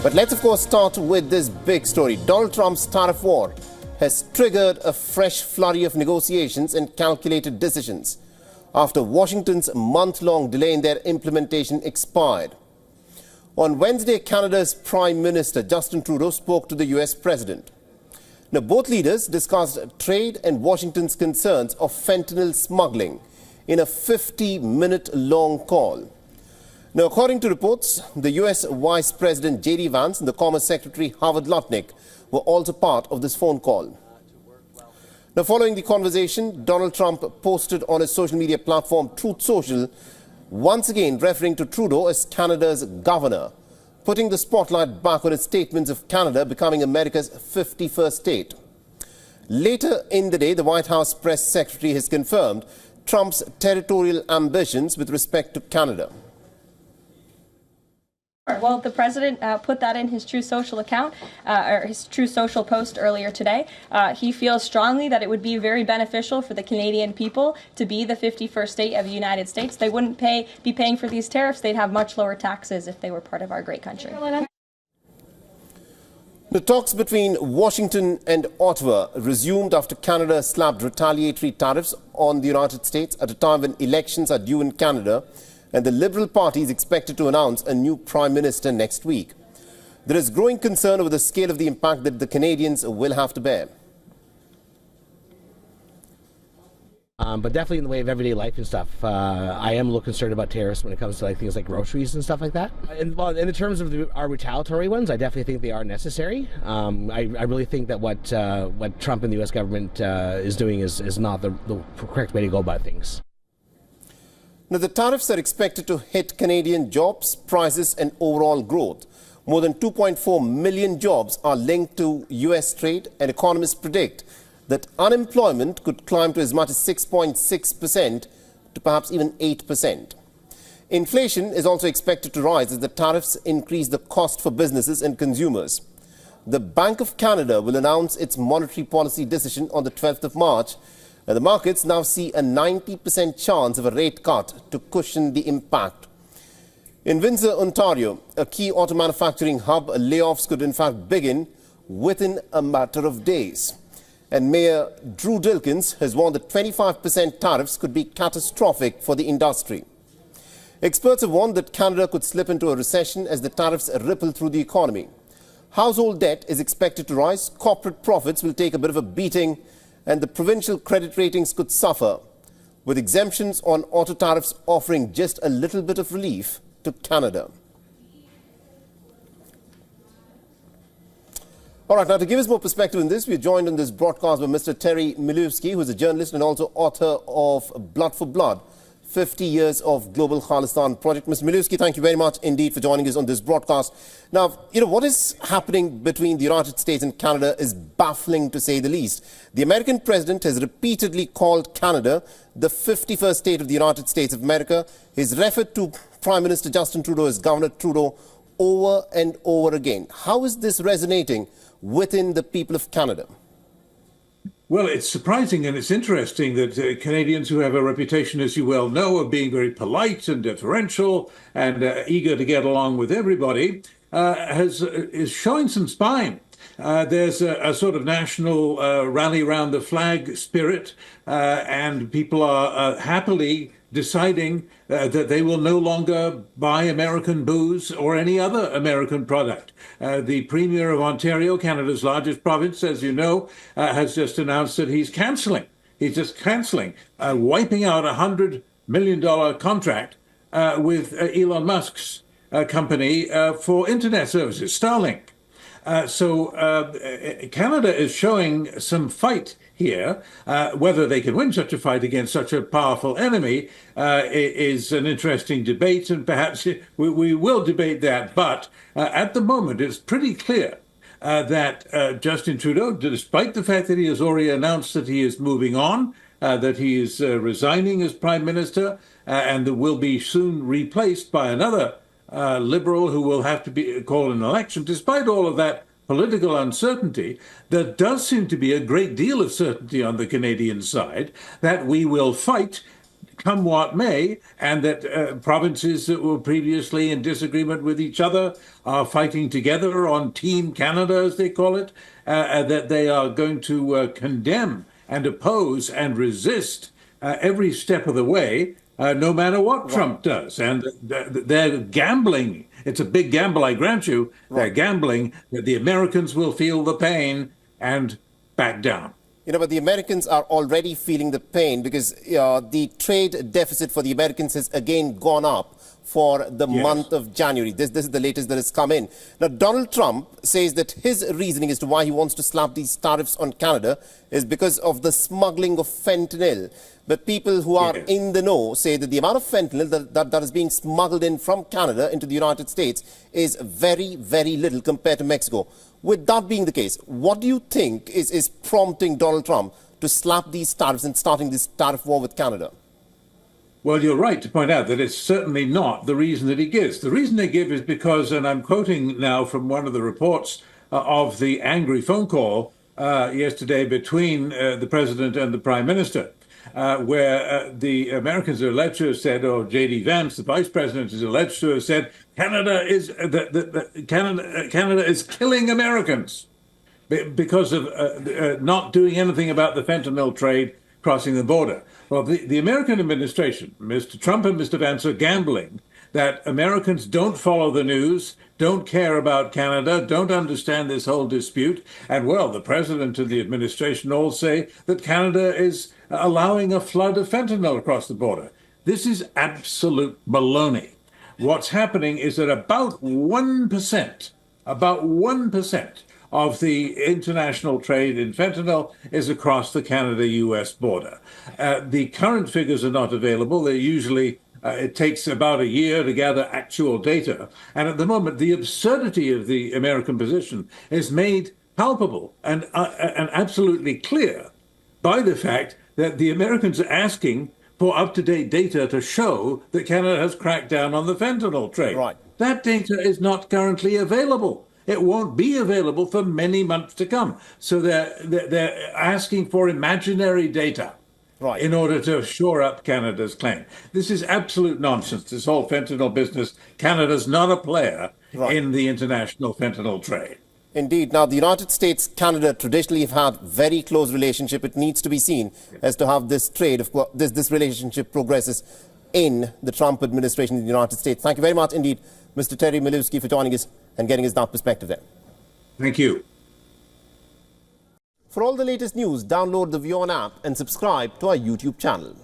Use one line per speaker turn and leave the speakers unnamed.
But let's, of course, start with this big story. Donald Trump's tariff war has triggered a fresh flurry of negotiations and calculated decisions after Washington's month-long delay in their implementation expired. On Wednesday, Canada's Prime Minister Justin Trudeau spoke to the US President. Now, both leaders discussed trade and Washington's concerns of fentanyl smuggling in a 50-minute-long call. Now, according to reports, the US Vice President J.D. Vance and the Commerce Secretary Howard Lutnick were also part of this phone call. Now, following the conversation, Donald Trump posted on his social media platform Truth Social, once again referring to Trudeau as Canada's governor, putting the spotlight back on his statements of Canada becoming America's 51st state. Later in the day, the White House press secretary has confirmed Trump's territorial ambitions with respect to Canada.
Well, the president put that in his Truth Social account, or his Truth Social post earlier today. He feels strongly that it would be very beneficial for the Canadian people to be the 51st state of the United States. They wouldn't be paying for these tariffs. They'd have much lower taxes if they were part of our great country.
The talks between Washington and Ottawa resumed after Canada slapped retaliatory tariffs on the United States at a time when elections are due in Canada, and the Liberal Party is expected to announce a new Prime Minister next week. There is growing concern over the scale of the impact that the Canadians will have to bear.
But definitely in the way of everyday life and stuff, I am a little concerned about tariffs when it comes to things like groceries and stuff like that. And well, in terms of our retaliatory ones, I definitely think they are necessary. I really think that what Trump and the U.S. government is doing is not the correct way to go about things.
Now, the tariffs are expected to hit Canadian jobs, prices and overall growth. More than 2.4 million jobs are linked to U.S. trade, and economists predict that unemployment could climb to as much as 6.6% to perhaps even 8%. Inflation is also expected to rise as the tariffs increase the cost for businesses and consumers. The Bank of Canada will announce its monetary policy decision on the 12th of March. The markets now see a 90% chance of a rate cut to cushion the impact. In Windsor, Ontario, a key auto manufacturing hub, layoffs could in fact begin within a matter of days. And Mayor Drew Dilkins has warned that 25% tariffs could be catastrophic for the industry. Experts have warned that Canada could slip into a recession as the tariffs ripple through the economy. Household debt is expected to rise, corporate profits will take a bit of a beating, and the provincial credit ratings could suffer, with exemptions on auto tariffs offering just a little bit of relief to Canada. All right, now to give us more perspective on this, we are joined on this broadcast by Mr. Terry Milewski, who is a journalist and also author of Blood for Blood, 50 Years of Global Khalistan Project. Mr. Milewski, thank you very much indeed for joining us on this broadcast. Now, what is happening between the United States and Canada is baffling to say the least. The American president has repeatedly called Canada the 51st state of the United States of America. He's referred to Prime Minister Justin Trudeau as Governor Trudeau over and over again. How is this resonating within the people of Canada?
Well, it's surprising and it's interesting that Canadians who have a reputation, as you well know, of being very polite and deferential and eager to get along with everybody, is showing some spine. There's a sort of national rally around the flag spirit, and people are happily deciding that they will no longer buy American booze or any other American product. The Premier of Ontario, Canada's largest province, as you know, has just announced that he's cancelling. He's just cancelling, wiping out a $100 million contract with Elon Musk's company for internet services, Starlink. So Canada is showing some fight here. Whether they can win such a fight against such a powerful enemy is an interesting debate, and perhaps we will debate that. But at the moment, it's pretty clear that Justin Trudeau, despite the fact that he has already announced that he is moving on, that he is resigning as Prime Minister, and that will be soon replaced by another Liberal who will have to be call an election. Despite all of that political uncertainty, there does seem to be a great deal of certainty on the Canadian side that we will fight come what may, and that provinces that were previously in disagreement with each other are fighting together on Team Canada, as they call it, that they are going to condemn and oppose and resist every step of the way, no matter what Trump does. And they're gambling. It's a big gamble, I grant you. They're gambling that the Americans will feel the pain and back down.
But the Americans are already feeling the pain because the trade deficit for the Americans has again gone up for the month of January. This is the latest that has come in. Now, Donald Trump says that his reasoning as to why he wants to slap these tariffs on Canada is because of the smuggling of fentanyl. But people who are in the know say that the amount of fentanyl that is being smuggled in from Canada into the United States is very, very little compared to Mexico. With that being the case, what do you think is prompting Donald Trump to slap these tariffs and starting this tariff war with Canada?
Well, you're right to point out that it's certainly not the reason that he gives. The reason they give is because, and I'm quoting now from one of the reports of the angry phone call yesterday between the president and the prime minister, where the Americans are alleged to have said, or J.D. Vance, the vice president, is alleged to have said, Canada is killing Americans because of not doing anything about the fentanyl trade crossing the border. Well, the American administration, Mr. Trump and Mr. Vance, are gambling that Americans don't follow the news, don't care about Canada, don't understand this whole dispute. And, well, the president and the administration all say that Canada is allowing a flood of fentanyl across the border. This is absolute baloney. What's happening is that about 1% of the international trade in fentanyl is across the Canada-US border. The current figures are not available. They're usually, it takes about a year to gather actual data. And at the moment, the absurdity of the American position is made palpable and absolutely clear by the fact that the Americans are asking for up-to-date data to show that Canada has cracked down on the fentanyl trade.
Right.
That data is not currently available. It won't be available for many months to come. So they're asking for imaginary data in order to shore up Canada's claim. This is absolute nonsense, this whole fentanyl business. Canada's not a player in the international fentanyl trade.
Indeed. Now, the United States, Canada traditionally have had very close relationship. It needs to be seen as to how this trade, this relationship progresses in the Trump administration in the United States. Thank you very much indeed, Mr. Terry Milewski, for joining us and getting us that perspective there.
Thank you.
For all the latest news, download the WION app and subscribe to our YouTube channel.